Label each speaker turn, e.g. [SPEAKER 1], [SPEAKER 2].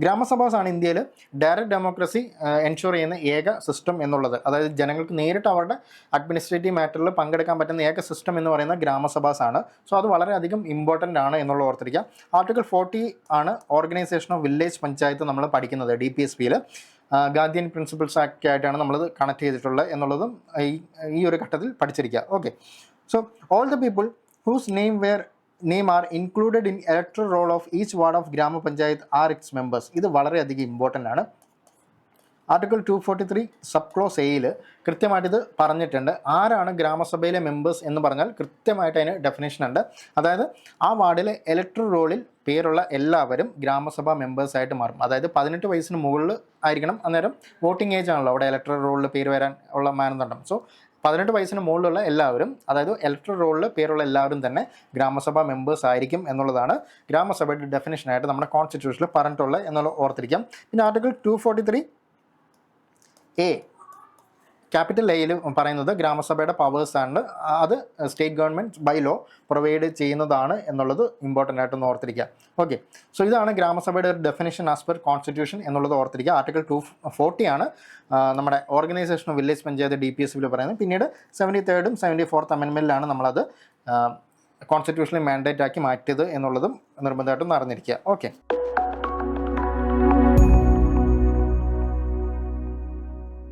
[SPEAKER 1] ഗ്രാമസഭയാണ് ഇന്ത്യയിൽ direct democracy ensure ചെയ്യുന്ന ഏക സിസ്റ്റം എന്നുള്ളത്. അതായത് ജനങ്ങൾക്ക് നേരിട്ട് അവരുടെ അഡ്മിനിസ്ട്രേറ്റീവ് മാറ്ററിൽ പങ്കെടുക്കാൻ പറ്റുന്ന ഏക സിസ്റ്റം എന്ന് പറയുന്ന ഗ്രാമസഭാസാണ്. സോ അത് വളരെയധികം ഇമ്പോർട്ടൻ്റ് ആണ് എന്നുള്ളത് ഓർത്തിരിക്കുക. ആർട്ടിക്കിൾ 40 ആണ് ഓർഗനൈസേഷൻ ഓഫ് വില്ലേജ് പഞ്ചായത്ത് നമ്മൾ പഠിക്കുന്നത് DPSPയിൽ. ഗാന്ധിയൻ പ്രിൻസിപ്പിൾസ് ആക്ട് ആയിട്ടാണ് നമ്മളത് കണക്ട് ചെയ്തിട്ടുള്ളത് എന്നുള്ളതും ഈ ഒരു ഘട്ടത്തിൽ പഠിച്ചിരിക്കുക. Okay, so all the people whose name are included in electoral roll of each ward of ഗ്രാമ പഞ്ചായത്ത് ആർ ഇറ്റ്സ് മെമ്പേഴ്സ്. ഇത് വളരെയധികം ഇമ്പോർട്ടൻ്റ് ആണ്. ആർട്ടിക്കിൾ 243 സബ് ക്ലോസ് എയിൽ കൃത്യമായിട്ട് ഇത് പറഞ്ഞിട്ടുണ്ട്. ആരാണ് ഗ്രാമസഭയിലെ മെമ്പേഴ്സ് എന്ന് പറഞ്ഞാൽ കൃത്യമായിട്ട് അതിന് ഡെഫിനേഷൻ ഉണ്ട്. അതായത് ആ വാർഡിലെ ഇലക്ട്രൽ റോളിൽ പേരുള്ള എല്ലാവരും ഗ്രാമസഭാ മെമ്പേഴ്സായിട്ട് മാറും. അതായത് 18 വയസ്സിന് മുകളിൽ ആയിരിക്കണം. അന്നേരം വോട്ടിംഗ് ഏജ് ആണല്ലോ അവിടെ ഇലക്ട്രൽ റോളിൽ പേര് വരാൻ ഉള്ള മാനദണ്ഡം. സോ 18 വയസ്സിന് മുകളിലുള്ള എല്ലാവരും, അതായത് ഇലക്ട്രൽ റോളിൽ പേരുള്ള എല്ലാവരും തന്നെ ഗ്രാമസഭാ മെമ്പേഴ്സ് ആയിരിക്കും എന്നുള്ളതാണ് ഗ്രാമസഭയുടെ ഡെഫിനേഷനായിട്ട് നമ്മുടെ കോൺസ്റ്റിറ്റ്യൂഷനിൽ പറഞ്ഞിട്ടുള്ളത് എന്നുള്ളത് ഓർത്തിരിക്കാം. പിന്നെ ആർട്ടിക്കിൾ 243A ക്യാപിറ്റൽ എയിൽ പറയുന്നത് ഗ്രാമസഭയുടെ പവേഴ്സാണ്. അത് state government by law provide ചെയ്യുന്നതാണ് എന്നുള്ളത് ഇമ്പോർട്ടൻ്റ് ആയിട്ടൊന്ന് ഓർത്തിരിക്കുക. ഓക്കെ, സോ ഇതാണ് ഗ്രാമസഭയുടെ ഒരു ഡെഫിനേഷൻ ആസ് പെർ കോൺസ്റ്റിറ്റ്യൂഷൻ എന്നുള്ളത് ഓർത്തിരിക്കുക. ആർട്ടിക്കിൾ 240 ആണ് നമ്മുടെ ഓർഗനൈസേഷൻ ഓഫ് വില്ലേജ് പഞ്ചായത്ത് DPSPയിൽ പറയുന്നത്. പിന്നീട് 73rd 74th അമെൻമെൻറ്റിലാണ് നമ്മളത് കോൺസ്റ്റിറ്റ്യൂഷനിൽ മാൻഡേറ്റ് ആക്കി മാറ്റിയത് എന്നുള്ളതും നിർബന്ധമായിട്ടും അറിഞ്ഞിരിക്കുക. ഓക്കെ.